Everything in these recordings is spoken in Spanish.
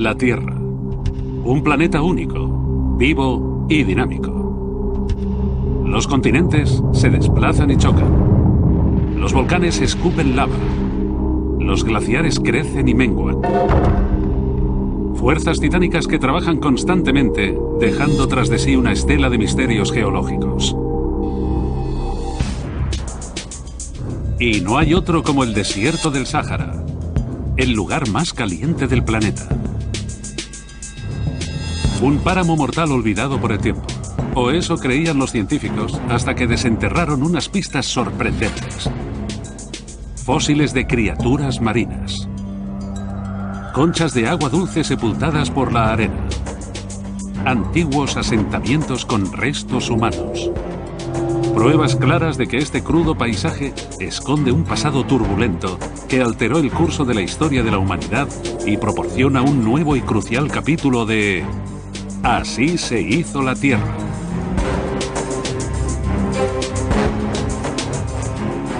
La Tierra. Un planeta único, vivo y dinámico. Los continentes se desplazan y chocan. Los volcanes escupen lava. Los glaciares crecen y menguan. Fuerzas titánicas que trabajan constantemente, dejando tras de sí una estela de misterios geológicos. Y no hay otro como el desierto del Sáhara, el lugar más caliente del planeta. Un páramo mortal olvidado por el tiempo. O eso creían los científicos hasta que desenterraron unas pistas sorprendentes. Fósiles de criaturas marinas. Conchas de agua dulce sepultadas por la arena. Antiguos asentamientos con restos humanos. Pruebas claras de que este crudo paisaje esconde un pasado turbulento que alteró el curso de la historia de la humanidad y proporciona un nuevo y crucial capítulo de Así se hizo la Tierra.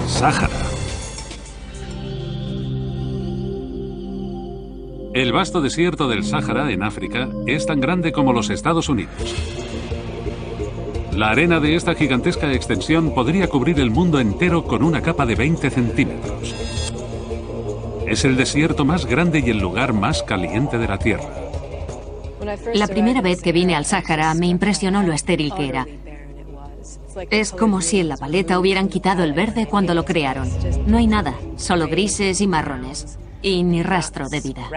Sáhara. El vasto desierto del Sáhara, en África, es tan grande como los Estados Unidos. La arena de esta gigantesca extensión podría cubrir el mundo entero con una capa de 20 centímetros. Es el desierto más grande y el lugar más caliente de la Tierra. La primera vez que vine al Sáhara me impresionó lo estéril que era. Es como si en la paleta hubieran quitado el verde cuando lo crearon. No hay nada, solo grises y marrones. Y ni rastro de vida.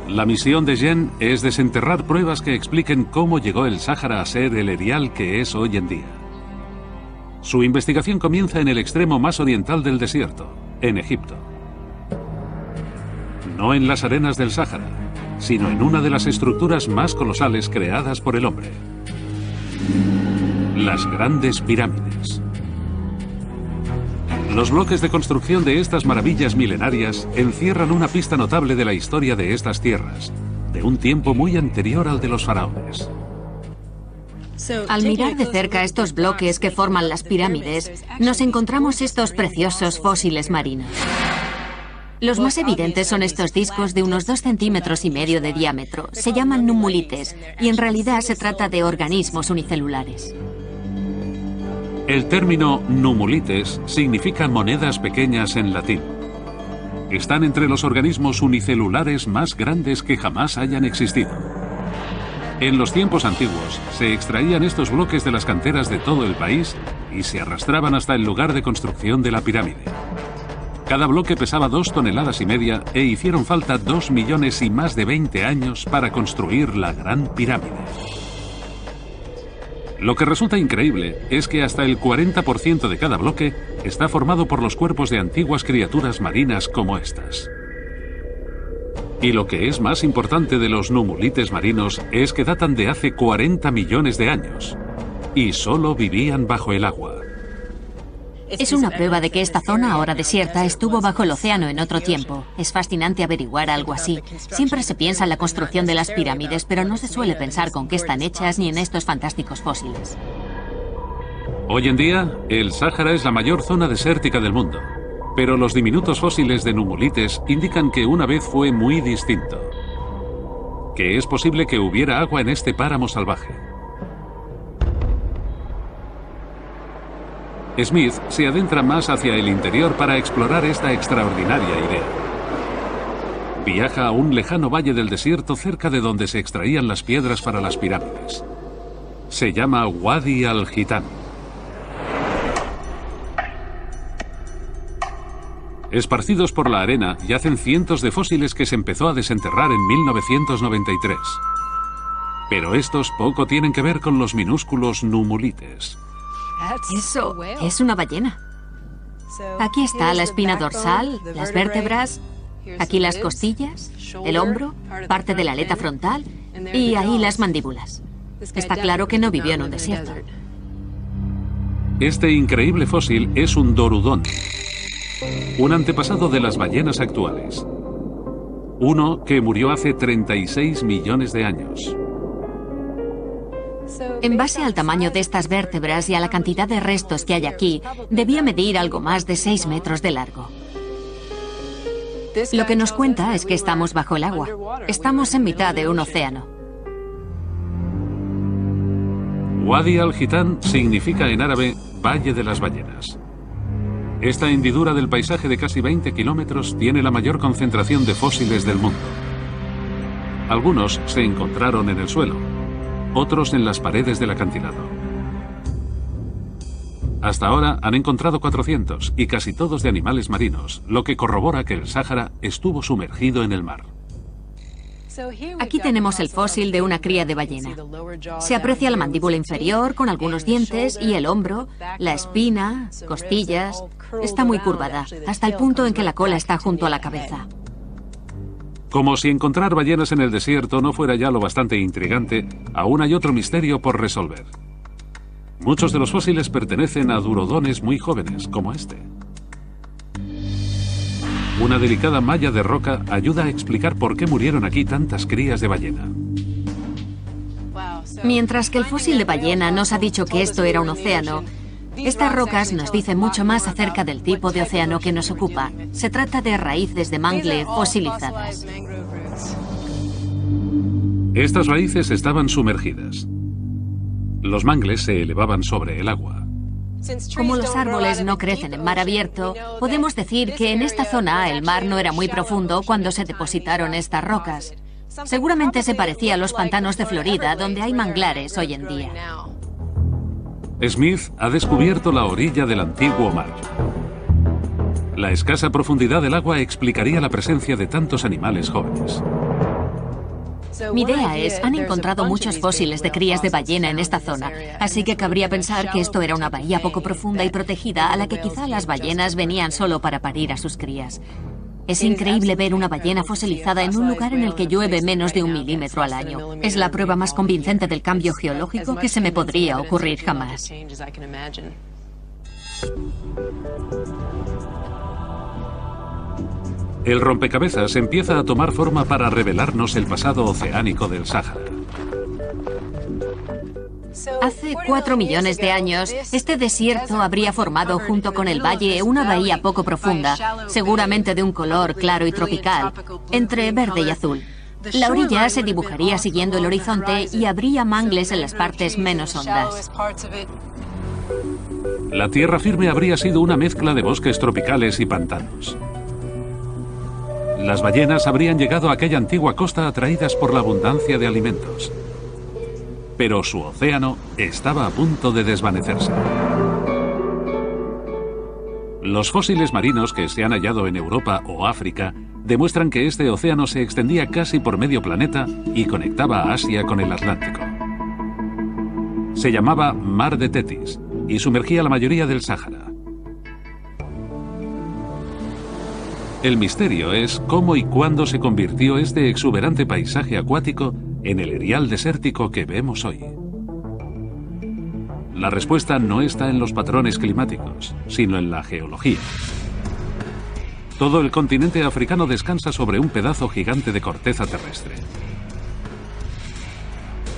La misión de Jen es desenterrar pruebas que expliquen cómo llegó el Sáhara a ser el erial que es hoy en día. Su investigación comienza en el extremo más oriental del desierto, en Egipto. No en las arenas del Sáhara, sino en una de las estructuras más colosales creadas por el hombre. Las grandes pirámides. Los bloques de construcción de estas maravillas milenarias encierran una pista notable de la historia de estas tierras, de un tiempo muy anterior al de los faraones. Al mirar de cerca estos bloques que forman las pirámides, nos encontramos estos preciosos fósiles marinos. Los más evidentes son estos discos de unos 2,5 centímetros de diámetro. Se llaman numulites y en realidad se trata de organismos unicelulares. El término numulites significa monedas pequeñas en latín. Están entre los organismos unicelulares más grandes que jamás hayan existido. En los tiempos antiguos se extraían estos bloques de las canteras de todo el país y se arrastraban hasta el lugar de construcción de la pirámide. Cada bloque pesaba 2,5 toneladas e hicieron falta 2 millones y más de 20 años para construir la Gran Pirámide. Lo que resulta increíble es que hasta el 40% de cada bloque está formado por los cuerpos de antiguas criaturas marinas como estas. Y lo que es más importante de los numulites marinos es que datan de hace 40 millones de años y solo vivían bajo el agua. Es una prueba de que esta zona, ahora desierta, estuvo bajo el océano en otro tiempo. Es fascinante averiguar algo así. Siempre se piensa en la construcción de las pirámides, pero no se suele pensar con qué están hechas ni en estos fantásticos fósiles. Hoy en día, el Sáhara es la mayor zona desértica del mundo, pero los diminutos fósiles de numulites indican que una vez fue muy distinto. Que es posible que hubiera agua en este páramo salvaje. Smith se adentra más hacia el interior para explorar esta extraordinaria idea. Viaja a un lejano valle del desierto cerca de donde se extraían las piedras para las pirámides. Se llama Wadi al-Hitan. Esparcidos por la arena yacen cientos de fósiles que se empezó a desenterrar en 1993. Pero estos poco tienen que ver con los minúsculos numulites. Eso es una ballena. Aquí está la espina dorsal, las vértebras, aquí las costillas, el hombro, parte de la aleta frontal y ahí las mandíbulas. Está claro que no vivió en un desierto. Este increíble fósil es un dorudón, un antepasado de las ballenas actuales. Uno que murió hace 36 millones de años. En base al tamaño de estas vértebras y a la cantidad de restos que hay aquí, debía medir algo más de 6 metros de largo. Lo que nos cuenta es que estamos bajo el agua. Estamos en mitad de un océano. Wadi al-Hitan significa en árabe Valle de las Ballenas. Esta hendidura del paisaje de casi 20 kilómetros tiene la mayor concentración de fósiles del mundo. Algunos se encontraron en el suelo, otros en las paredes del acantilado. Hasta ahora han encontrado 400 y casi todos de animales marinos, lo que corrobora que el Sáhara estuvo sumergido en el mar. Aquí tenemos el fósil de una cría de ballena. Se aprecia la mandíbula inferior con algunos dientes y el hombro, la espina, costillas. Está muy curvada, hasta el punto en que la cola está junto a la cabeza. Como si encontrar ballenas en el desierto no fuera ya lo bastante intrigante, aún hay otro misterio por resolver. Muchos de los fósiles pertenecen a durodones muy jóvenes, como este. Una delicada malla de roca ayuda a explicar por qué murieron aquí tantas crías de ballena. Mientras que el fósil de ballena nos ha dicho que esto era un océano, estas rocas nos dicen mucho más acerca del tipo de océano que nos ocupa. Se trata de raíces de mangle fosilizadas. Estas raíces estaban sumergidas. Los mangles se elevaban sobre el agua. Como los árboles no crecen en mar abierto, podemos decir que en esta zona el mar no era muy profundo cuando se depositaron estas rocas. Seguramente se parecía a los pantanos de Florida, donde hay manglares hoy en día. Smith ha descubierto la orilla del antiguo mar. La escasa profundidad del agua explicaría la presencia de tantos animales jóvenes. Mi idea es, han encontrado muchos fósiles de crías de ballena en esta zona, así que cabría pensar que esto era una bahía poco profunda y protegida a la que quizá las ballenas venían solo para parir a sus crías. Es increíble ver una ballena fosilizada en un lugar en el que llueve menos de 1 milímetro al año. Es la prueba más convincente del cambio geológico que se me podría ocurrir jamás. El rompecabezas empieza a tomar forma para revelarnos el pasado oceánico del Sáhara. Hace 4 millones de años, este desierto habría formado junto con el valle una bahía poco profunda, seguramente de un color claro y tropical, entre verde y azul. La orilla se dibujaría siguiendo el horizonte y habría mangles en las partes menos hondas. La tierra firme habría sido una mezcla de bosques tropicales y pantanos. Las ballenas habrían llegado a aquella antigua costa atraídas por la abundancia de alimentos. Pero su océano estaba a punto de desvanecerse. Los fósiles marinos que se han hallado en Europa o África demuestran que este océano se extendía casi por medio planeta y conectaba a Asia con el Atlántico. Se llamaba Mar de Tetis y sumergía la mayoría del Sáhara. El misterio es cómo y cuándo se convirtió este exuberante paisaje acuático en el erial desértico que vemos hoy. La respuesta no está en los patrones climáticos, sino en la geología. Todo el continente africano descansa sobre un pedazo gigante de corteza terrestre.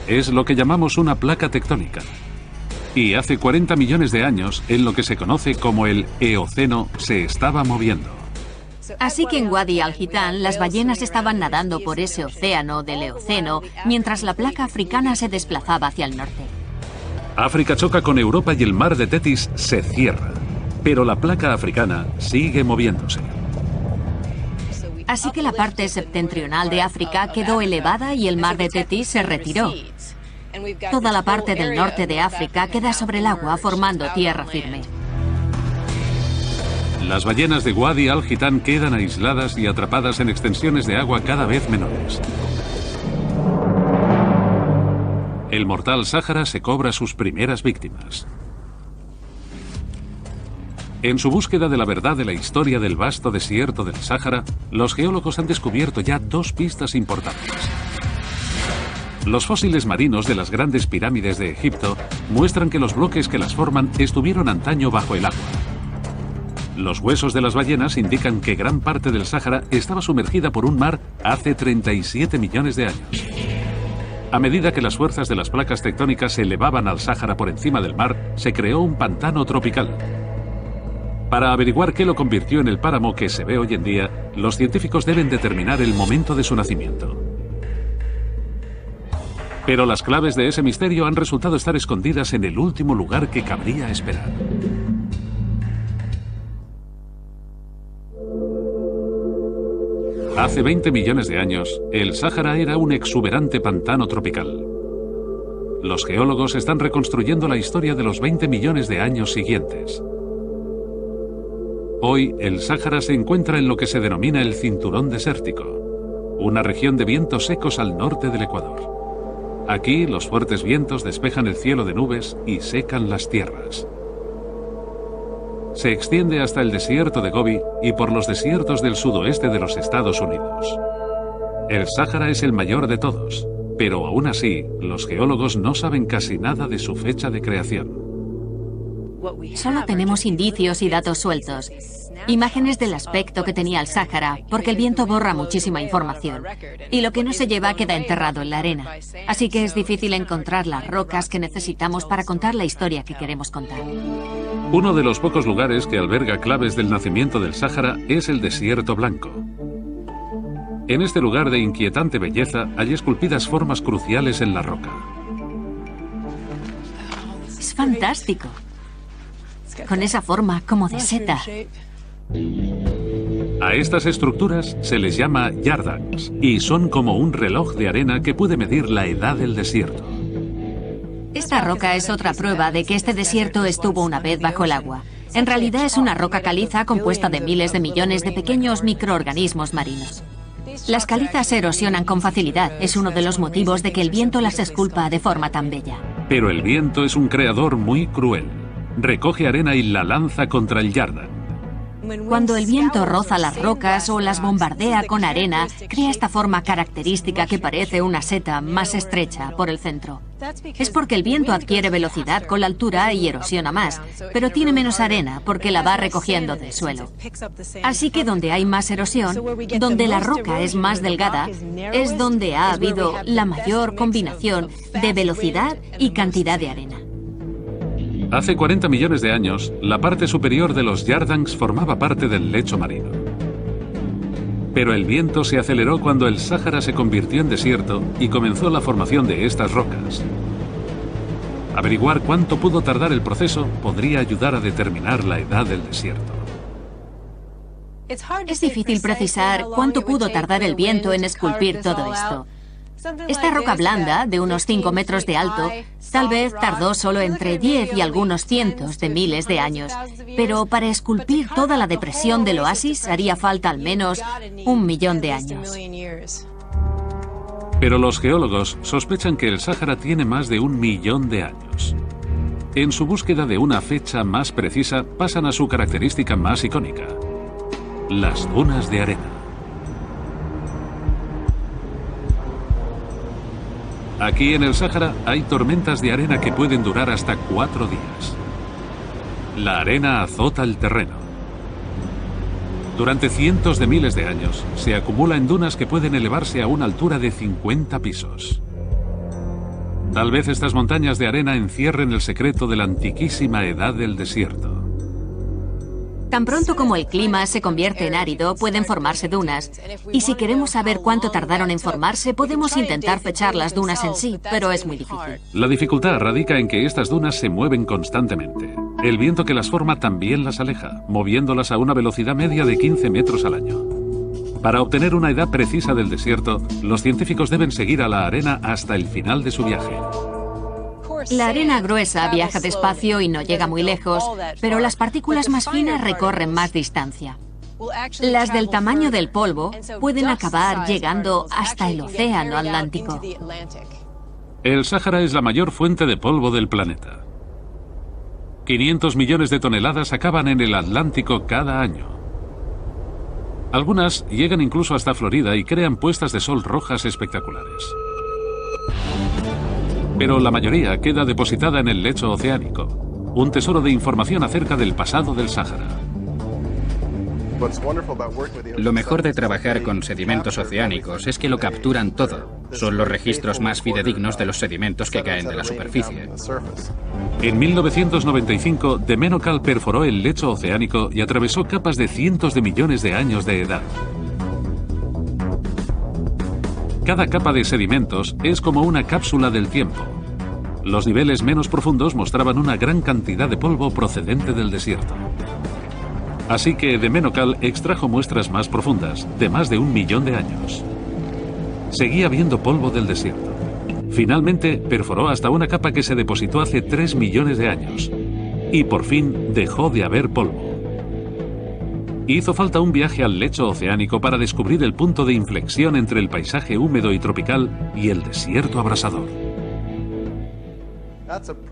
Es lo que llamamos una placa tectónica. Y hace 40 millones de años, en lo que se conoce como el Eoceno, se estaba moviendo. Así que en Wadi al-Hitan las ballenas estaban nadando por ese océano del Eoceno, mientras la placa africana se desplazaba hacia el norte. África choca con Europa y el mar de Tetis se cierra, pero la placa africana sigue moviéndose. Así que la parte septentrional de África quedó elevada y el mar de Tetis se retiró. Toda la parte del norte de África queda sobre el agua formando tierra firme. Las ballenas de Wadi al-Hitan quedan aisladas y atrapadas en extensiones de agua cada vez menores. El mortal Sáhara se cobra sus primeras víctimas. En su búsqueda de la verdad de la historia del vasto desierto del Sáhara, los geólogos han descubierto ya 2 pistas importantes. Los fósiles marinos de las grandes pirámides de Egipto muestran que los bloques que las forman estuvieron antaño bajo el agua. Los huesos de las ballenas indican que gran parte del Sáhara estaba sumergida por un mar hace 37 millones de años. A medida que las fuerzas de las placas tectónicas se elevaban al Sáhara por encima del mar, se creó un pantano tropical. Para averiguar qué lo convirtió en el páramo que se ve hoy en día, los científicos deben determinar el momento de su nacimiento. Pero las claves de ese misterio han resultado estar escondidas en el último lugar que cabría esperar. Hace 20 millones de años, el Sáhara era un exuberante pantano tropical. Los geólogos están reconstruyendo la historia de los 20 millones de años siguientes. Hoy, el Sáhara se encuentra en lo que se denomina el cinturón desértico, una región de vientos secos al norte del Ecuador. Aquí, los fuertes vientos despejan el cielo de nubes y secan las tierras. Se extiende hasta el desierto de Gobi y por los desiertos del sudoeste de los Estados Unidos. El Sáhara es el mayor de todos, pero aún así, los geólogos no saben casi nada de su fecha de creación. Solo tenemos indicios y datos sueltos. Imágenes del aspecto que tenía el Sáhara, porque el viento borra muchísima información. Y lo que no se lleva queda enterrado en la arena. Así que es difícil encontrar las rocas que necesitamos para contar la historia que queremos contar. Uno de los pocos lugares que alberga claves del nacimiento del Sáhara es el Desierto Blanco. En este lugar de inquietante belleza hay esculpidas formas cruciales en la roca. Es fantástico. Con esa forma como de seta. A estas estructuras se les llama yardangs y son como un reloj de arena que puede medir la edad del desierto. Esta roca es otra prueba de que este desierto estuvo una vez bajo el agua. En realidad es una roca caliza compuesta de miles de millones de pequeños microorganismos marinos. Las calizas se erosionan con facilidad. Es uno de los motivos de que el viento las esculpa de forma tan bella. Pero el viento es un creador muy cruel. Recoge arena y la lanza contra el yardang. Cuando el viento roza las rocas o las bombardea con arena, crea esta forma característica que parece una seta más estrecha por el centro. Es porque el viento adquiere velocidad con la altura y erosiona más, pero tiene menos arena porque la va recogiendo del suelo. Así que donde hay más erosión, donde la roca es más delgada, es donde ha habido la mayor combinación de velocidad y cantidad de arena. Hace 40 millones de años, la parte superior de los yardangs formaba parte del lecho marino. Pero el viento se aceleró cuando el Sáhara se convirtió en desierto y comenzó la formación de estas rocas. Averiguar cuánto pudo tardar el proceso podría ayudar a determinar la edad del desierto. Es difícil precisar cuánto pudo tardar el viento en esculpir todo esto. Esta roca blanda, de unos 5 metros de alto, tal vez tardó solo entre 10 y algunos cientos de miles de años. Pero para esculpir toda la depresión del oasis haría falta al menos 1 millón de años. Pero los geólogos sospechan que el Sáhara tiene más de 1 millón de años. En su búsqueda de una fecha más precisa, pasan a su característica más icónica: las dunas de arena. Aquí en el Sáhara hay tormentas de arena que pueden durar hasta 4 días. La arena azota el terreno. Durante cientos de miles de años, se acumula en dunas que pueden elevarse a una altura de 50 pisos. Tal vez estas montañas de arena encierren el secreto de la antiquísima edad del desierto. Tan pronto como el clima se convierte en árido, pueden formarse dunas. Y si queremos saber cuánto tardaron en formarse, podemos intentar fechar las dunas en sí, pero es muy difícil. La dificultad radica en que estas dunas se mueven constantemente. El viento que las forma también las aleja, moviéndolas a una velocidad media de 15 metros al año. Para obtener una edad precisa del desierto, los científicos deben seguir a la arena hasta el final de su viaje. La arena gruesa viaja despacio y no llega muy lejos, pero las partículas más finas recorren más distancia. Las del tamaño del polvo pueden acabar llegando hasta el océano Atlántico. El Sáhara es la mayor fuente de polvo del planeta. 500 millones de toneladas acaban en el Atlántico cada año. Algunas llegan incluso hasta Florida y crean puestas de sol rojas espectaculares. Pero la mayoría queda depositada en el lecho oceánico, un tesoro de información acerca del pasado del Sáhara. Lo mejor de trabajar con sedimentos oceánicos es que lo capturan todo. Son los registros más fidedignos de los sedimentos que caen de la superficie. En 1995, The Menocal perforó el lecho oceánico y atravesó capas de cientos de millones de años de edad. Cada capa de sedimentos es como una cápsula del tiempo. Los niveles menos profundos mostraban una gran cantidad de polvo procedente del desierto. Así que The Menocal extrajo muestras más profundas, de más de 1 millón de años. Seguía viendo polvo del desierto. Finalmente perforó hasta una capa que se depositó hace 3 millones de años. Y por fin dejó de haber polvo. Hizo falta un viaje al lecho oceánico para descubrir el punto de inflexión entre el paisaje húmedo y tropical y el desierto abrasador.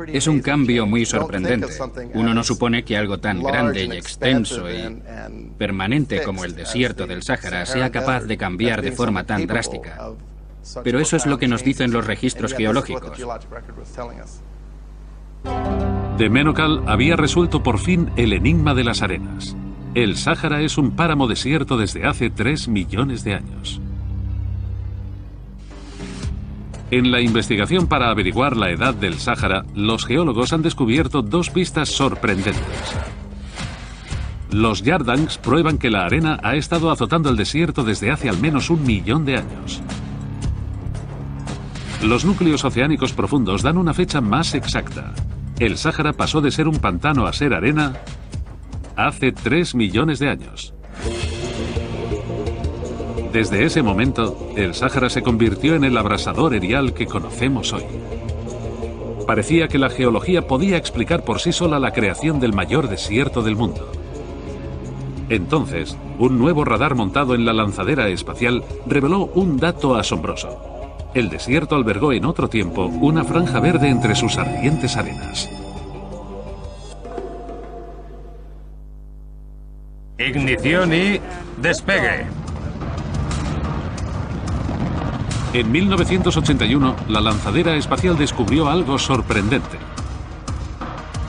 Es un cambio muy sorprendente. Uno no supone que algo tan grande y extenso y permanente como el desierto del Sáhara sea capaz de cambiar de forma tan drástica. Pero eso es lo que nos dicen los registros geológicos. The Menocal había resuelto por fin el enigma de las arenas. El Sáhara es un páramo desierto desde hace 3 millones de años. En la investigación para averiguar la edad del Sáhara, los geólogos han descubierto 2 pistas sorprendentes. Los Yardangs prueban que la arena ha estado azotando el desierto desde hace al menos 1 millón de años. Los núcleos oceánicos profundos dan una fecha más exacta. El Sáhara pasó de ser un pantano a ser arena hace 3 millones de años. Desde ese momento, el Sáhara se convirtió en el abrasador erial que conocemos hoy. Parecía que la geología podía explicar por sí sola la creación del mayor desierto del mundo. Entonces, un nuevo radar montado en la lanzadera espacial reveló un dato asombroso. El desierto albergó en otro tiempo una franja verde entre sus ardientes arenas. Ignición y despegue. En 1981, la lanzadera espacial descubrió algo sorprendente.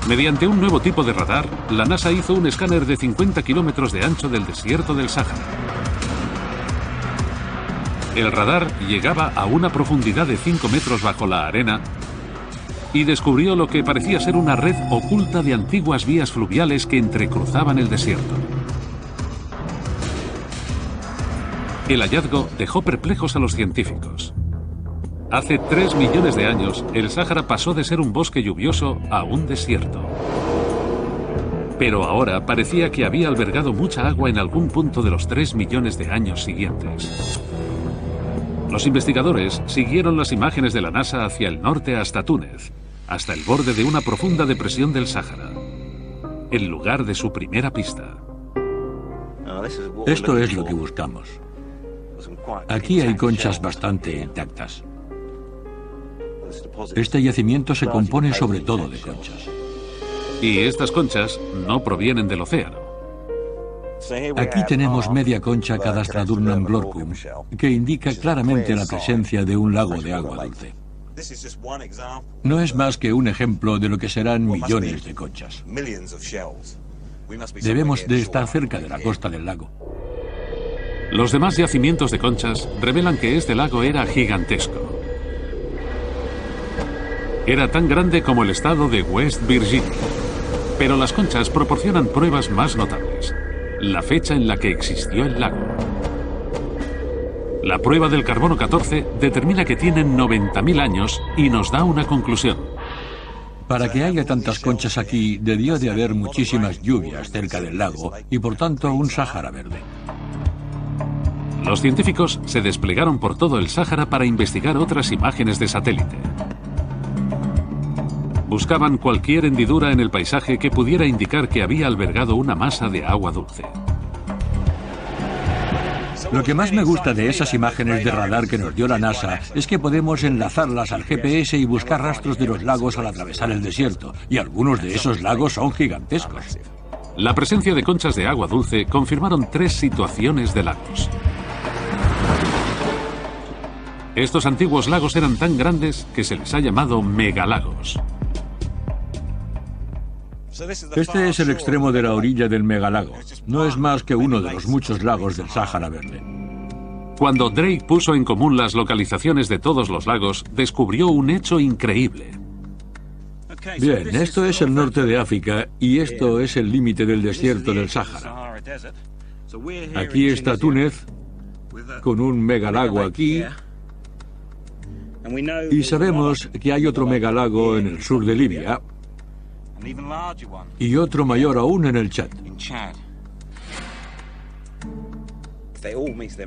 Mediante un nuevo tipo de radar, la NASA hizo un escáner de 50 kilómetros de ancho del desierto del Sáhara. El radar llegaba a una profundidad de 5 metros bajo la arena y descubrió lo que parecía ser una red oculta de antiguas vías fluviales que entrecruzaban el desierto. El hallazgo dejó perplejos a los científicos. Hace 3 millones de años, el Sáhara pasó de ser un bosque lluvioso a un desierto. Pero ahora parecía que había albergado mucha agua en algún punto de los 3 millones de años siguientes. Los investigadores siguieron las imágenes de la NASA hacia el norte hasta Túnez, hasta el borde de una profunda depresión del Sáhara, el lugar de su primera pista. Esto es lo que buscamos. Aquí hay conchas bastante intactas. Este yacimiento se compone sobre todo de conchas. Y estas conchas no provienen del océano. Aquí tenemos media concha Cadastradurnam glorcum, que indica claramente la presencia de un lago de agua dulce. No es más que un ejemplo de lo que serán millones de conchas. Debemos de estar cerca de la costa del lago. Los demás yacimientos de conchas revelan que este lago era gigantesco. Era tan grande como el estado de West Virginia. Pero las conchas proporcionan pruebas más notables. La fecha en la que existió el lago. La prueba del carbono 14 determina que tienen 90.000 años y nos da una conclusión. Para que haya tantas conchas aquí, debió de haber muchísimas lluvias cerca del lago y por tanto un Sáhara verde. Los científicos se desplegaron por todo el Sáhara para investigar otras imágenes de satélite. Buscaban cualquier hendidura en el paisaje que pudiera indicar que había albergado una masa de agua dulce. Lo que más me gusta de esas imágenes de radar que nos dio la NASA es que podemos enlazarlas al GPS y buscar rastros de los lagos al atravesar el desierto, y algunos de esos lagos son gigantescos. La presencia de conchas de agua dulce confirmaron 3 situaciones de lagos. Estos antiguos lagos eran tan grandes que se les ha llamado megalagos. Este es el extremo de la orilla del megalago. No es más que uno de los muchos lagos del Sáhara Verde. Cuando Drake puso en común las localizaciones de todos los lagos, descubrió un hecho increíble. Bien, esto es el norte de África y esto es el límite del desierto del Sáhara. Aquí está Túnez, con un megalago aquí, y sabemos que hay otro megalago en el sur de Libia y otro mayor aún en el Chad.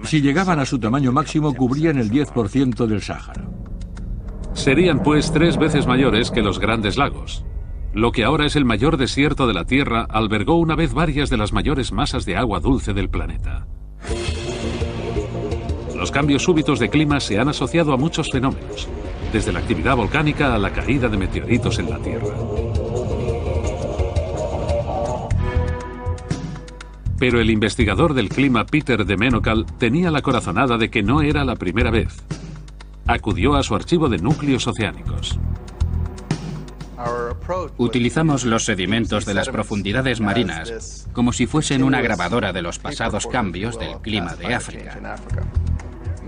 Si llegaban a su tamaño máximo, cubrían el 10% del Sáhara. Serían pues 3 veces mayores que los Grandes Lagos. Lo que ahora es el mayor desierto de la Tierra albergó una vez varias de las mayores masas de agua dulce del planeta. Los cambios súbitos de clima se han asociado a muchos fenómenos, desde la actividad volcánica a la caída de meteoritos en la Tierra. Pero el investigador del clima Peter de Menokal tenía la corazonada de que no era la primera vez. Acudió a su archivo de núcleos oceánicos. Utilizamos los sedimentos de las profundidades marinas como si fuesen una grabadora de los pasados cambios del clima de África.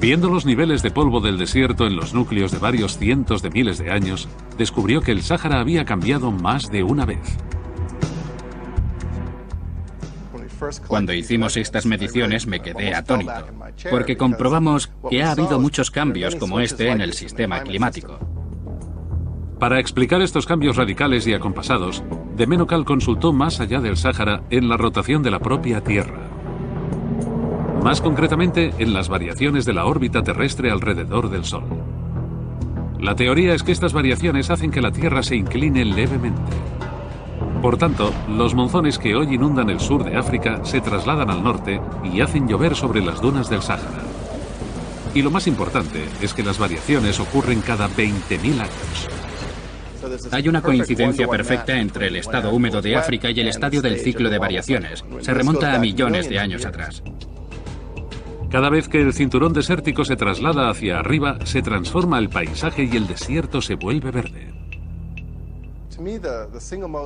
Viendo los niveles de polvo del desierto en los núcleos de varios cientos de miles de años, descubrió que el Sáhara había cambiado más de una vez. Cuando hicimos estas mediciones me quedé atónito, porque comprobamos que ha habido muchos cambios como este en el sistema climático. Para explicar estos cambios radicales y acompasados, de Menokal consultó más allá del Sáhara en la rotación de la propia Tierra. Más concretamente, en las variaciones de la órbita terrestre alrededor del Sol. La teoría es que estas variaciones hacen que la Tierra se incline levemente. Por tanto, los monzones que hoy inundan el sur de África se trasladan al norte y hacen llover sobre las dunas del Sáhara. Y lo más importante es que las variaciones ocurren cada 20.000 años. Hay una coincidencia perfecta entre el estado húmedo de África y el estadio del ciclo de variaciones. Se remonta a millones de años atrás. Cada vez que el cinturón desértico se traslada hacia arriba, se transforma el paisaje y el desierto se vuelve verde.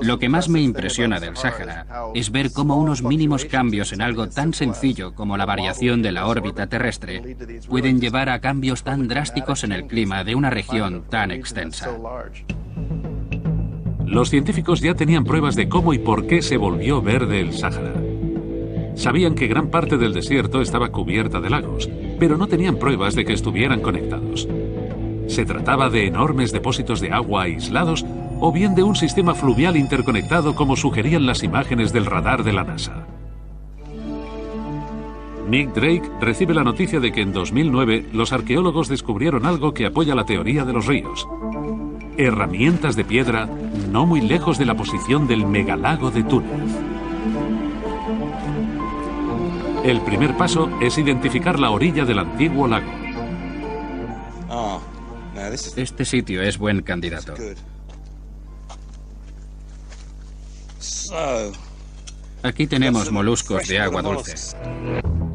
Lo que más me impresiona del Sáhara es ver cómo unos mínimos cambios en algo tan sencillo como la variación de la órbita terrestre pueden llevar a cambios tan drásticos en el clima de una región tan extensa. Los científicos ya tenían pruebas de cómo y por qué se volvió verde el Sáhara. Sabían que gran parte del desierto estaba cubierta de lagos, pero no tenían pruebas de que estuvieran conectados. Se trataba de enormes depósitos de agua aislados o bien de un sistema fluvial interconectado como sugerían las imágenes del radar de la NASA. Nick Drake recibe la noticia de que en 2009 los arqueólogos descubrieron algo que apoya la teoría de los ríos. Herramientas de piedra no muy lejos de la posición del megalago de Túnez. El primer paso es identificar la orilla del antiguo lago. Este sitio es buen candidato. Aquí tenemos moluscos de agua dulce.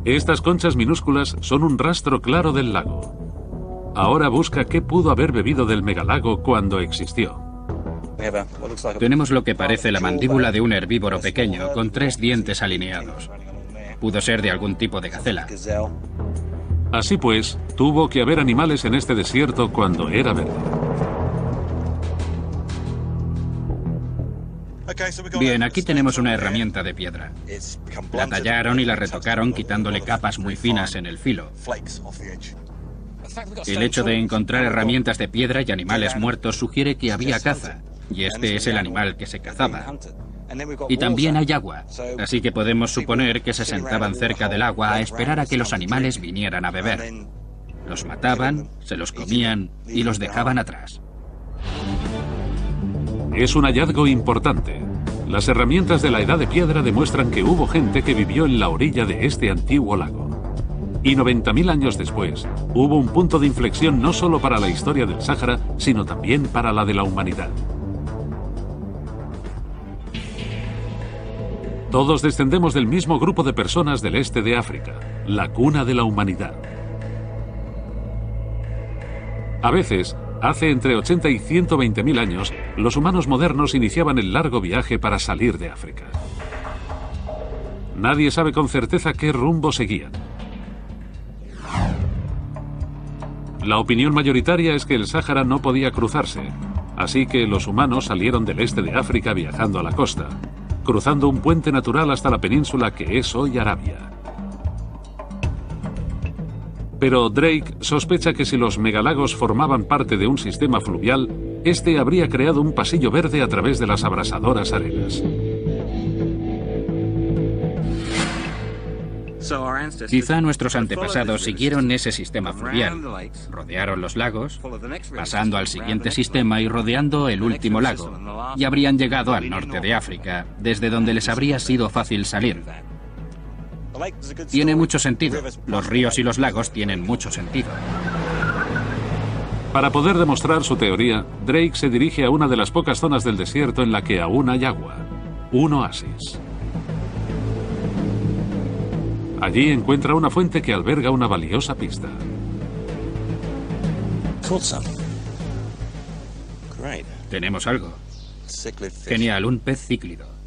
Estas conchas minúsculas son un rastro claro del lago. Ahora busca qué pudo haber bebido del megalago cuando existió. Tenemos lo que parece la mandíbula de un herbívoro pequeño con 3 dientes alineados. Pudo ser de algún tipo de gacela. Así pues, tuvo que haber animales en este desierto cuando era verde. Bien, aquí tenemos una herramienta de piedra. La tallaron y la retocaron quitándole capas muy finas en el filo. El hecho de encontrar herramientas de piedra y animales muertos sugiere que había caza, y este es el animal que se cazaba. Y también hay agua, así que podemos suponer que se sentaban cerca del agua a esperar a que los animales vinieran a beber. Los mataban, se los comían y los dejaban atrás. Es un hallazgo importante. Las herramientas de la Edad de Piedra demuestran que hubo gente que vivió en la orilla de este antiguo lago. Y 90.000 años después, hubo un punto de inflexión no solo para la historia del Sáhara, sino también para la de la humanidad. Todos descendemos del mismo grupo de personas del este de África, la cuna de la humanidad. A veces, Hace entre 80 y 120.000 años, los humanos modernos iniciaban el largo viaje para salir de África. Nadie sabe con certeza qué rumbo seguían. La opinión mayoritaria es que el Sáhara no podía cruzarse, así que los humanos salieron del este de África viajando a la costa, cruzando un puente natural hasta la península que es hoy Arabia. Pero Drake sospecha que si los megalagos formaban parte de un sistema fluvial, este habría creado un pasillo verde a través de las abrasadoras arenas. Quizá nuestros antepasados siguieron ese sistema fluvial. Rodearon los lagos, pasando al siguiente sistema y rodeando el último lago, y habrían llegado al norte de África, desde donde les habría sido fácil salir. Tiene mucho sentido. Los ríos y los lagos tienen mucho sentido. Para poder demostrar su teoría, Drake se dirige a una de las pocas zonas del desierto en la que aún hay agua, un oasis. Allí encuentra una fuente que alberga una valiosa pista. Tenemos algo. Genial, un pez cíclido.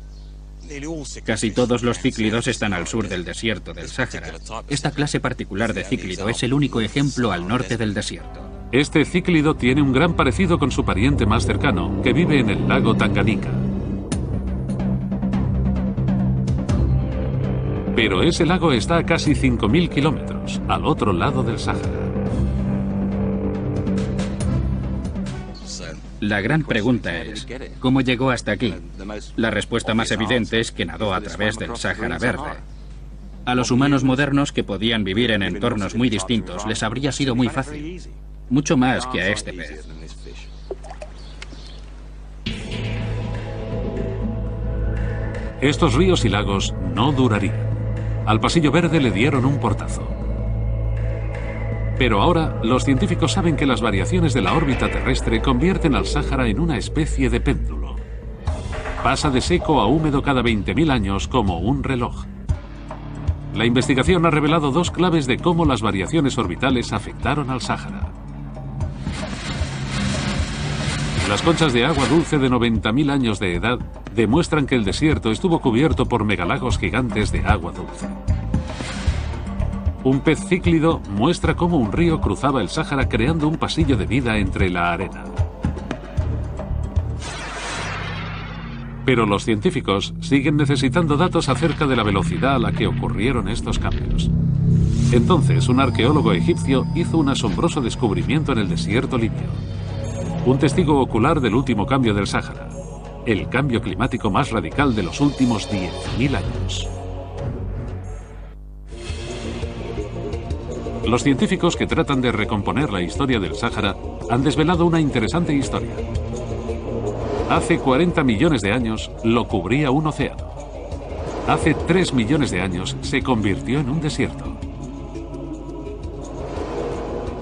Casi todos los cíclidos están al sur del desierto del Sáhara. Esta clase particular de cíclido es el único ejemplo al norte del desierto. Este cíclido tiene un gran parecido con su pariente más cercano, que vive en el lago Tanganika. Pero ese lago está a casi 5.000 kilómetros, al otro lado del Sáhara. La gran pregunta es, ¿cómo llegó hasta aquí? La respuesta más evidente es que nadó a través del Sáhara Verde. A los humanos modernos que podían vivir en entornos muy distintos les habría sido muy fácil, mucho más que a este pez. Estos ríos y lagos no durarían. Al pasillo verde le dieron un portazo. Pero ahora, los científicos saben que las variaciones de la órbita terrestre convierten al Sáhara en una especie de péndulo. Pasa de seco a húmedo cada 20.000 años como un reloj. La investigación ha revelado dos claves de cómo las variaciones orbitales afectaron al Sáhara. Las conchas de agua dulce de 90.000 años de edad demuestran que el desierto estuvo cubierto por megalagos gigantes de agua dulce. Un pez cíclido muestra cómo un río cruzaba el Sáhara creando un pasillo de vida entre la arena. Pero los científicos siguen necesitando datos acerca de la velocidad a la que ocurrieron estos cambios. Entonces, un arqueólogo egipcio hizo un asombroso descubrimiento en el desierto libio. Un testigo ocular del último cambio del Sáhara, el cambio climático más radical de los últimos 10.000 años. Los científicos que tratan de recomponer la historia del Sáhara han desvelado una interesante historia. Hace 40 millones de años lo cubría un océano. Hace 3 millones de años se convirtió en un desierto.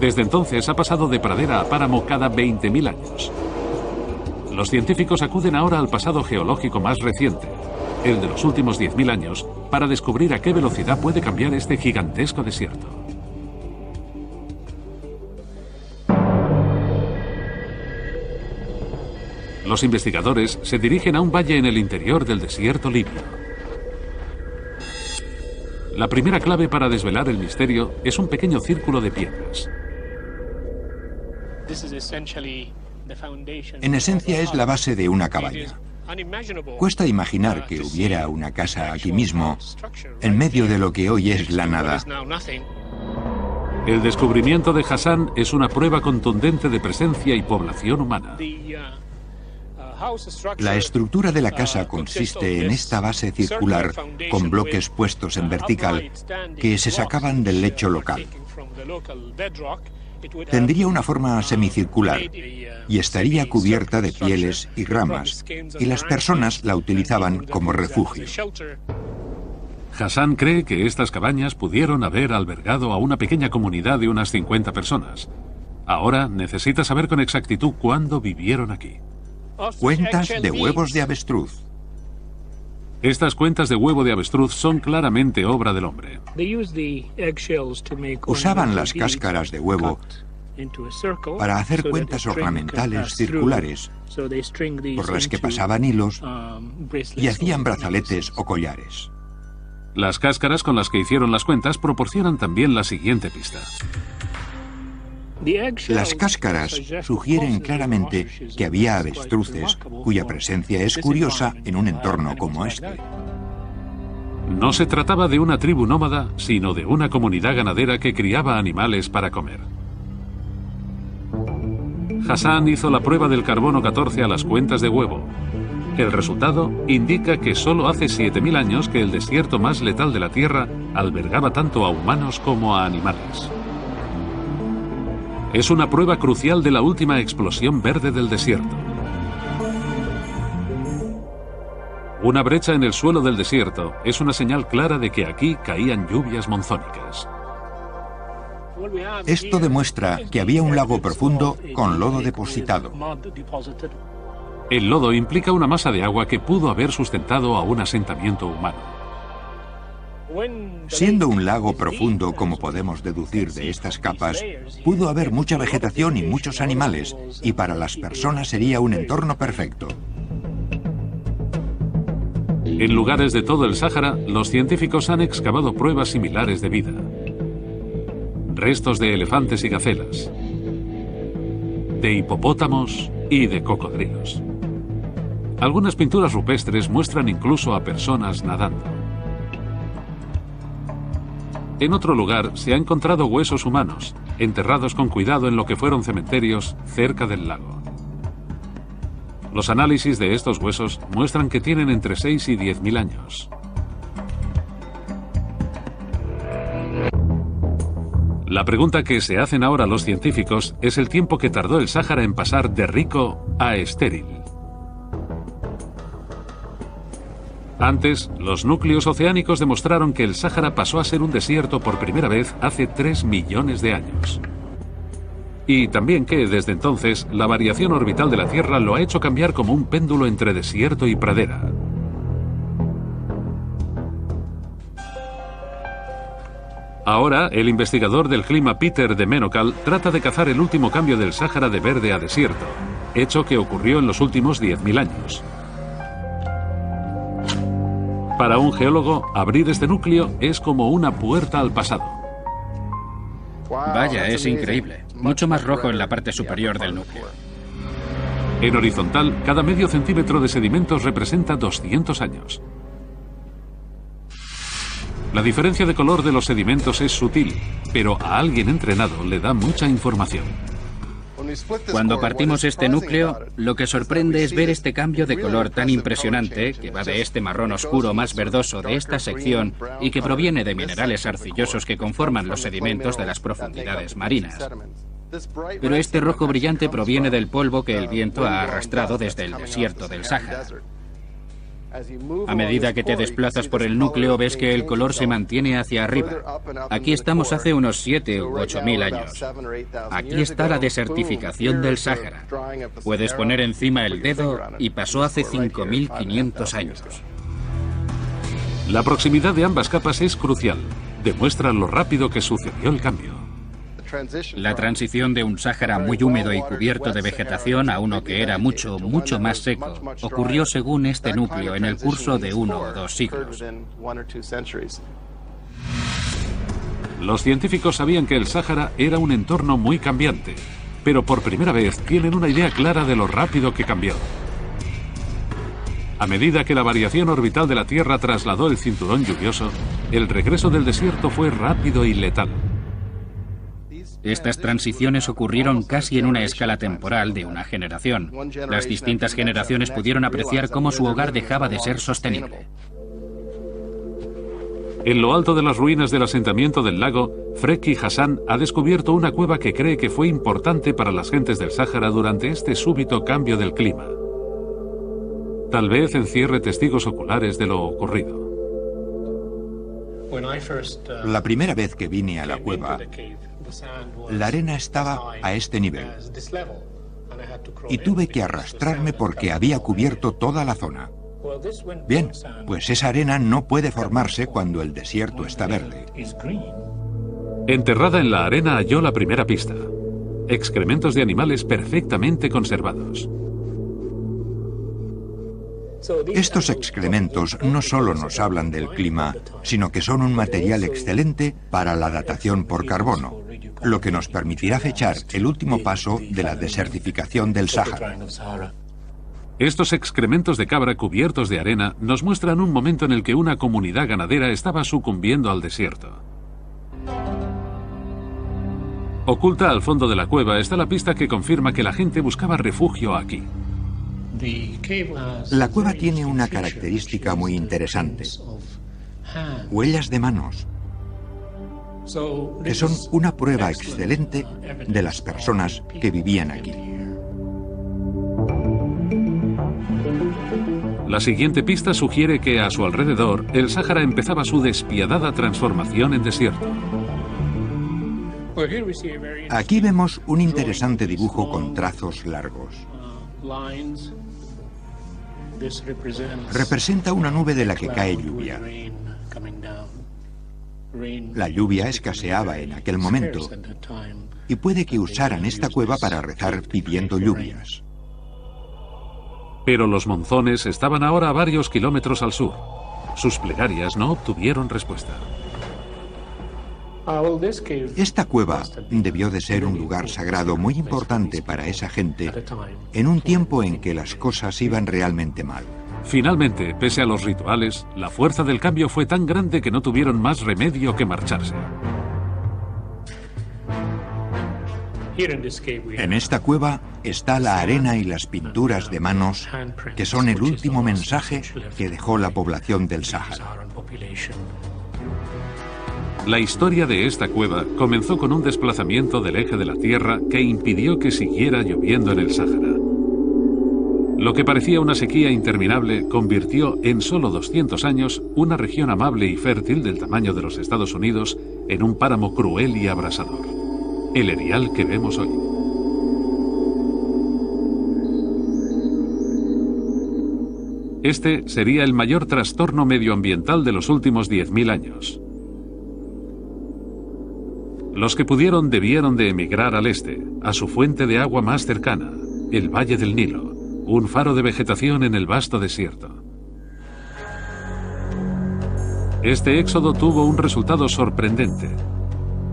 Desde entonces ha pasado de pradera a páramo cada 20.000 años. Los científicos acuden ahora al pasado geológico más reciente, el de los últimos 10.000 años, para descubrir a qué velocidad puede cambiar este gigantesco desierto. Los investigadores se dirigen a un valle en el interior del desierto libio. La primera clave para desvelar el misterio es un pequeño círculo de piedras. En esencia es la base de una cabaña. Cuesta imaginar que hubiera una casa aquí mismo, en medio de lo que hoy es la nada. El descubrimiento de Hassan es una prueba contundente de presencia y población humana. La estructura de la casa consiste en esta base circular con bloques puestos en vertical que se sacaban del lecho local. Tendría una forma semicircular y estaría cubierta de pieles y ramas, y las personas la utilizaban como refugio. Hassan cree que estas cabañas pudieron haber albergado a una pequeña comunidad de unas 50 personas. Ahora necesita saber con exactitud cuándo vivieron aquí. Cuentas de huevos de avestruz. Estas cuentas de huevo de avestruz son claramente obra del hombre. Usaban las cáscaras de huevo para hacer cuentas ornamentales circulares por las que pasaban hilos y hacían brazaletes o collares. Las cáscaras con las que hicieron las cuentas proporcionan también la siguiente pista. Las cáscaras sugieren claramente que había avestruces cuya presencia es curiosa en un entorno como este. No se trataba de una tribu nómada, sino de una comunidad ganadera que criaba animales para comer. Hassan hizo la prueba del carbono 14 a las cuentas de huevo. El resultado indica que solo hace 7000 años que el desierto más letal de la Tierra albergaba tanto a humanos como a animales. Es una prueba crucial de la última explosión verde del desierto. Una brecha en el suelo del desierto es una señal clara de que aquí caían lluvias monzónicas. Esto demuestra que había un lago profundo con lodo depositado. El lodo implica una masa de agua que pudo haber sustentado a un asentamiento humano. Siendo un lago profundo, como podemos deducir de estas capas, pudo haber mucha vegetación y muchos animales, y para las personas sería un entorno perfecto. En lugares de todo el Sáhara, los científicos han excavado pruebas similares de vida. Restos de elefantes y gacelas, de hipopótamos y de cocodrilos. Algunas pinturas rupestres muestran incluso a personas nadando. En otro lugar se han encontrado huesos humanos, enterrados con cuidado en lo que fueron cementerios cerca del lago. Los análisis de estos huesos muestran que tienen entre 6 y 10.000 años. La pregunta que se hacen ahora los científicos es el tiempo que tardó el Sáhara en pasar de rico a estéril. Antes, los núcleos oceánicos demostraron que el Sáhara pasó a ser un desierto por primera vez hace 3 millones de años. Y también que, desde entonces, la variación orbital de la Tierra lo ha hecho cambiar como un péndulo entre desierto y pradera. Ahora, el investigador del clima Peter de Menokal trata de cazar el último cambio del Sáhara de verde a desierto, hecho que ocurrió en los últimos 10.000 años. Para un geólogo, abrir este núcleo es como una puerta al pasado. Vaya, es increíble. Mucho más rojo en la parte superior del núcleo. En horizontal, cada medio centímetro de sedimentos representa 200 años. La diferencia de color de los sedimentos es sutil, pero a alguien entrenado le da mucha información. Cuando partimos este núcleo, lo que sorprende es ver este cambio de color tan impresionante, que va de este marrón oscuro más verdoso de esta sección y que proviene de minerales arcillosos que conforman los sedimentos de las profundidades marinas. Pero este rojo brillante proviene del polvo que el viento ha arrastrado desde el desierto del Sáhara. A medida que te desplazas por el núcleo, ves que el color se mantiene hacia arriba. Aquí estamos hace unos 7 u 8.000 años. Aquí está la desertificación del Sáhara. Puedes poner encima el dedo y pasó hace 5.500 años. La proximidad de ambas capas es crucial. Demuestra lo rápido que sucedió el cambio. La transición de un Sáhara muy húmedo y cubierto de vegetación a uno que era mucho más seco ocurrió según este núcleo en el curso de 1 o 2 siglos. Los científicos sabían que el Sáhara era un entorno muy cambiante, pero por primera vez tienen una idea clara de lo rápido que cambió. A medida que la variación orbital de la Tierra trasladó el cinturón lluvioso, el regreso del desierto fue rápido y letal. Estas transiciones ocurrieron casi en una escala temporal de una generación. Las distintas generaciones pudieron apreciar cómo su hogar dejaba de ser sostenible. En lo alto de las ruinas del asentamiento del lago, Freki Hassan ha descubierto una cueva que cree que fue importante para las gentes del Sáhara durante este súbito cambio del clima. Tal vez encierre testigos oculares de lo ocurrido. La primera vez que vine a la cueva, la arena estaba a este nivel y tuve que arrastrarme porque había cubierto toda la zona. Bien, pues esa arena no puede formarse cuando el desierto está verde. Enterrada en la arena halló la primera pista. excrementos de animales perfectamente conservados. Estos excrementos no solo nos hablan del clima, sino que son un material excelente para la datación por carbono, lo que nos permitirá fechar el último paso de la desertificación del Sáhara. Estos excrementos de cabra cubiertos de arena nos muestran un momento en el que una comunidad ganadera estaba sucumbiendo al desierto. Oculta al fondo de la cueva está la pista que confirma que la gente buscaba refugio aquí. La cueva tiene una característica muy interesante: huellas de manos, que son una prueba excelente de las personas que vivían aquí. La siguiente pista sugiere que a su alrededor el Sáhara empezaba su despiadada transformación en desierto. Aquí vemos un interesante dibujo con trazos largos. Representa una nube de la que cae lluvia. La lluvia escaseaba en aquel momento y puede que usaran esta cueva para rezar pidiendo lluvias. Pero los monzones estaban ahora a varios kilómetros al sur. Sus plegarias no obtuvieron respuesta. Esta cueva debió de ser un lugar sagrado muy importante para esa gente en un tiempo en que las cosas iban realmente mal. Finalmente, pese a los rituales, la fuerza del cambio fue tan grande que no tuvieron más remedio que marcharse. En esta cueva está la arena y las pinturas de manos que son el último mensaje que dejó la población del Sáhara. La historia de esta cueva comenzó con un desplazamiento del eje de la Tierra que impidió que siguiera lloviendo en el Sáhara. Lo que parecía una sequía interminable convirtió en solo 200 años una región amable y fértil del tamaño de los Estados Unidos en un páramo cruel y abrasador. El Erial que vemos hoy. Este sería el mayor trastorno medioambiental de los últimos 10.000 años. Los que pudieron debieron de emigrar al este, a su fuente de agua más cercana, el Valle del Nilo, un faro de vegetación en el vasto desierto. Este éxodo tuvo un resultado sorprendente.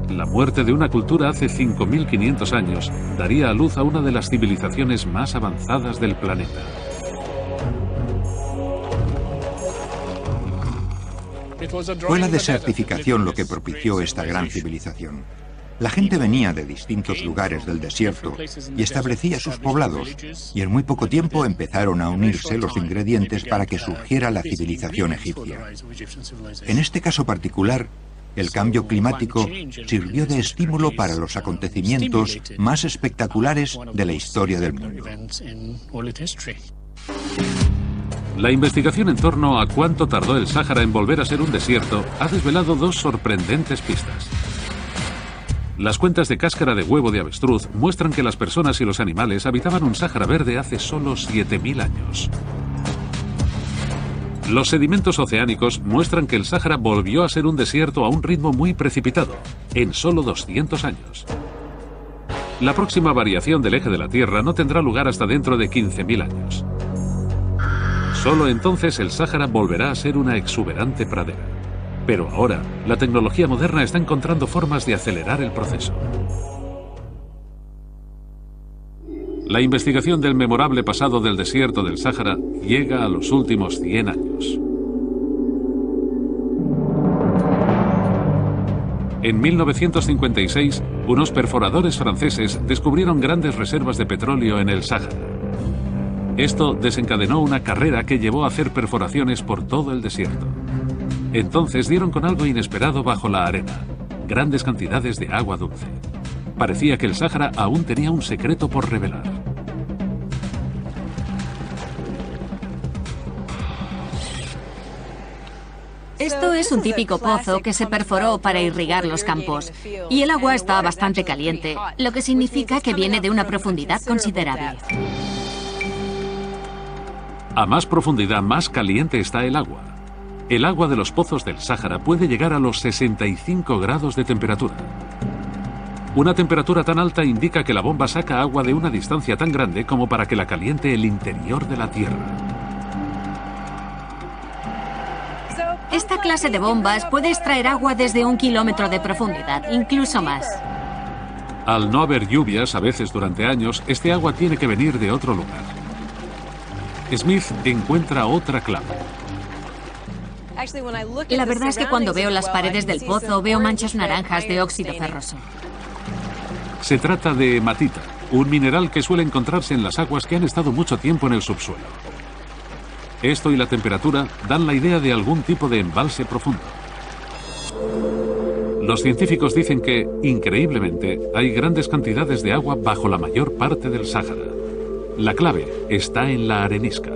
La muerte de una cultura hace 5.500 años daría a luz a una de las civilizaciones más avanzadas del planeta. Fue la desertificación lo que propició esta gran civilización. La gente venía de distintos lugares del desierto y establecía sus poblados, y en muy poco tiempo empezaron a unirse los ingredientes para que surgiera la civilización egipcia. En este caso particular, el cambio climático sirvió de estímulo para los acontecimientos más espectaculares de la historia del mundo. La investigación en torno a cuánto tardó el Sáhara en volver a ser un desierto ha desvelado dos sorprendentes pistas. Las cuentas de cáscara de huevo de avestruz muestran que las personas y los animales habitaban un Sáhara verde hace solo 7.000 años. Los sedimentos oceánicos muestran que el Sáhara volvió a ser un desierto a un ritmo muy precipitado, en solo 200 años. La próxima variación del eje de la Tierra no tendrá lugar hasta dentro de 15.000 años. Solo entonces el Sáhara volverá a ser una exuberante pradera. Pero ahora, la tecnología moderna está encontrando formas de acelerar el proceso. La investigación del memorable pasado del desierto del Sáhara llega a los últimos 100 años. En 1956, unos perforadores franceses descubrieron grandes reservas de petróleo en el Sáhara. Esto desencadenó una carrera que llevó a hacer perforaciones por todo el desierto. Entonces dieron con algo inesperado bajo la arena, grandes cantidades de agua dulce. Parecía que el Sáhara aún tenía un secreto por revelar. Esto es un típico pozo que se perforó para irrigar los campos, y el agua está bastante caliente, lo que significa que viene de una profundidad considerable. A más profundidad, más caliente está el agua. El agua de los pozos del Sáhara puede llegar a los 65 grados de temperatura. Una temperatura tan alta indica que la bomba saca agua de una distancia tan grande como para que la caliente el interior de la Tierra. Esta clase de bombas puede extraer agua desde 1 kilómetro de profundidad, incluso más. Al no haber lluvias, a veces durante años, este agua tiene que venir de otro lugar. Smith encuentra otra clave. La verdad es que cuando veo las paredes del pozo veo manchas naranjas de óxido ferroso. Se trata de hematita, un mineral que suele encontrarse en las aguas que han estado mucho tiempo en el subsuelo. Esto y la temperatura dan la idea de algún tipo de embalse profundo. Los científicos dicen que, increíblemente, hay grandes cantidades de agua bajo la mayor parte del Sáhara. La clave está en la arenisca.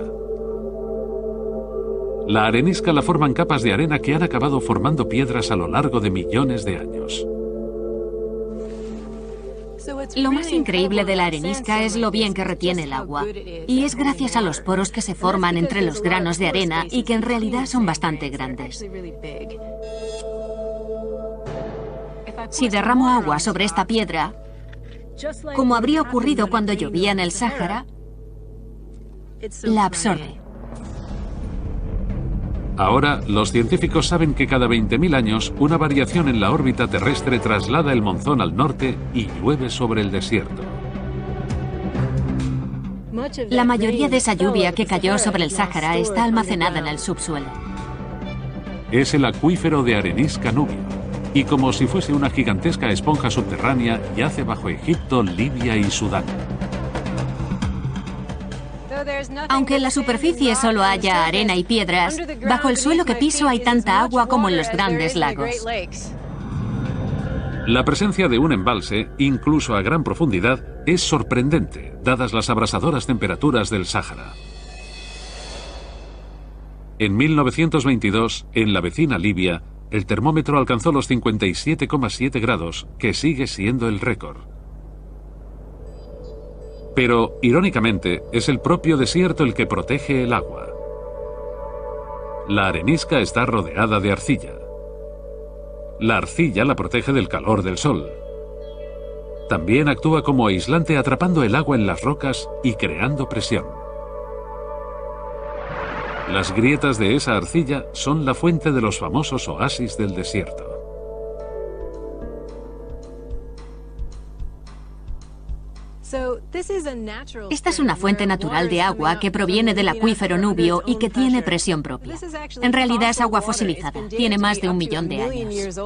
La arenisca la forman capas de arena que han acabado formando piedras a lo largo de millones de años. Lo más increíble de la arenisca es lo bien que retiene el agua. Y es gracias a los poros que se forman entre los granos de arena y que en realidad son bastante grandes. Si derramo agua sobre esta piedra, como habría ocurrido cuando llovía en el Sáhara, la absorbe. Ahora, los científicos saben que cada 20.000 años, una variación en la órbita terrestre traslada el monzón al norte y llueve sobre el desierto. La mayoría de esa lluvia que cayó sobre el Sáhara está almacenada en el subsuelo. Es el acuífero de arenisca Nubio, y como si fuese una gigantesca esponja subterránea, yace bajo Egipto, Libia y Sudán. Aunque en la superficie solo haya arena y piedras, bajo el suelo que piso hay tanta agua como en los grandes lagos. La presencia de un embalse, incluso a gran profundidad, es sorprendente, dadas las abrasadoras temperaturas del Sáhara. En 1922, en la vecina Libia, el termómetro alcanzó los 57,7 grados, que sigue siendo el récord. Pero, irónicamente, es el propio desierto el que protege el agua. La arenisca está rodeada de arcilla. La arcilla la protege del calor del sol. También actúa como aislante atrapando el agua en las rocas y creando presión. Las grietas de esa arcilla son la fuente de los famosos oasis del desierto. Esta es una fuente natural de agua que proviene del acuífero Nubio y que tiene presión propia. En realidad es agua fosilizada, tiene más de 1 millón de años.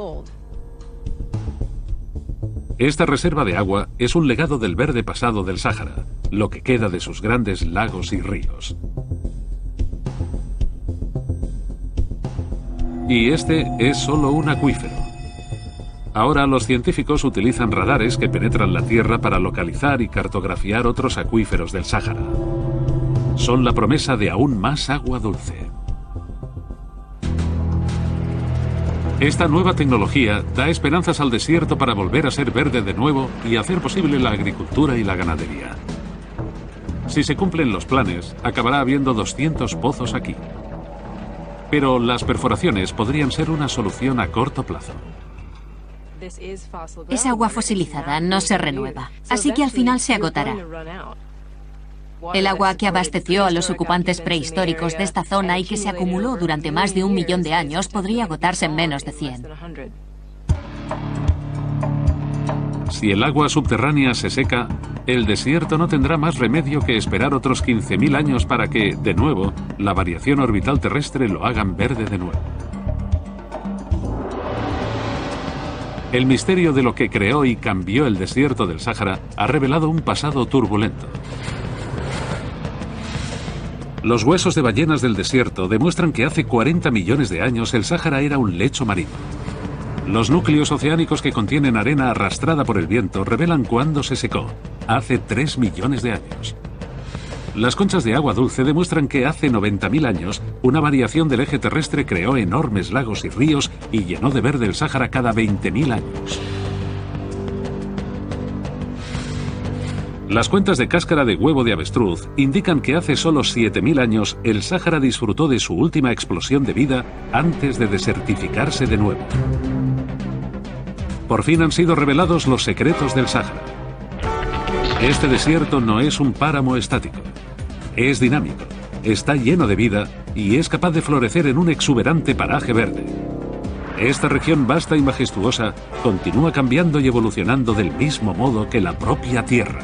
Esta reserva de agua es un legado del verde pasado del Sáhara, lo que queda de sus grandes lagos y ríos. Y este es solo un acuífero. Ahora los científicos utilizan radares que penetran la Tierra para localizar y cartografiar otros acuíferos del Sáhara. Son la promesa de aún más agua dulce. Esta nueva tecnología da esperanzas al desierto para volver a ser verde de nuevo y hacer posible la agricultura y la ganadería. Si se cumplen los planes, acabará habiendo 200 pozos aquí. Pero las perforaciones podrían ser una solución a corto plazo. Es agua fosilizada, no se renueva, así que al final se agotará. El agua que abasteció a los ocupantes prehistóricos de esta zona y que se acumuló durante más de 1 millón de años podría agotarse en menos de 100. Si el agua subterránea se seca, el desierto no tendrá más remedio que esperar otros 15.000 años para que, de nuevo, la variación orbital terrestre lo hagan verde de nuevo. El misterio de lo que creó y cambió el desierto del Sáhara ha revelado un pasado turbulento. Los huesos de ballenas del desierto demuestran que hace 40 millones de años el Sáhara era un lecho marino. Los núcleos oceánicos que contienen arena arrastrada por el viento revelan cuándo se secó, hace 3 millones de años. Las conchas de agua dulce demuestran que hace 90.000 años una variación del eje terrestre creó enormes lagos y ríos y llenó de verde el Sáhara cada 20.000 años. Las cuentas de cáscara de huevo de avestruz indican que hace solo 7.000 años el Sáhara disfrutó de su última explosión de vida antes de desertificarse de nuevo. Por fin han sido revelados los secretos del Sáhara. Este desierto no es un páramo estático. Es dinámico, está lleno de vida y es capaz de florecer en un exuberante paraje verde. Esta región vasta y majestuosa continúa cambiando y evolucionando del mismo modo que la propia Tierra.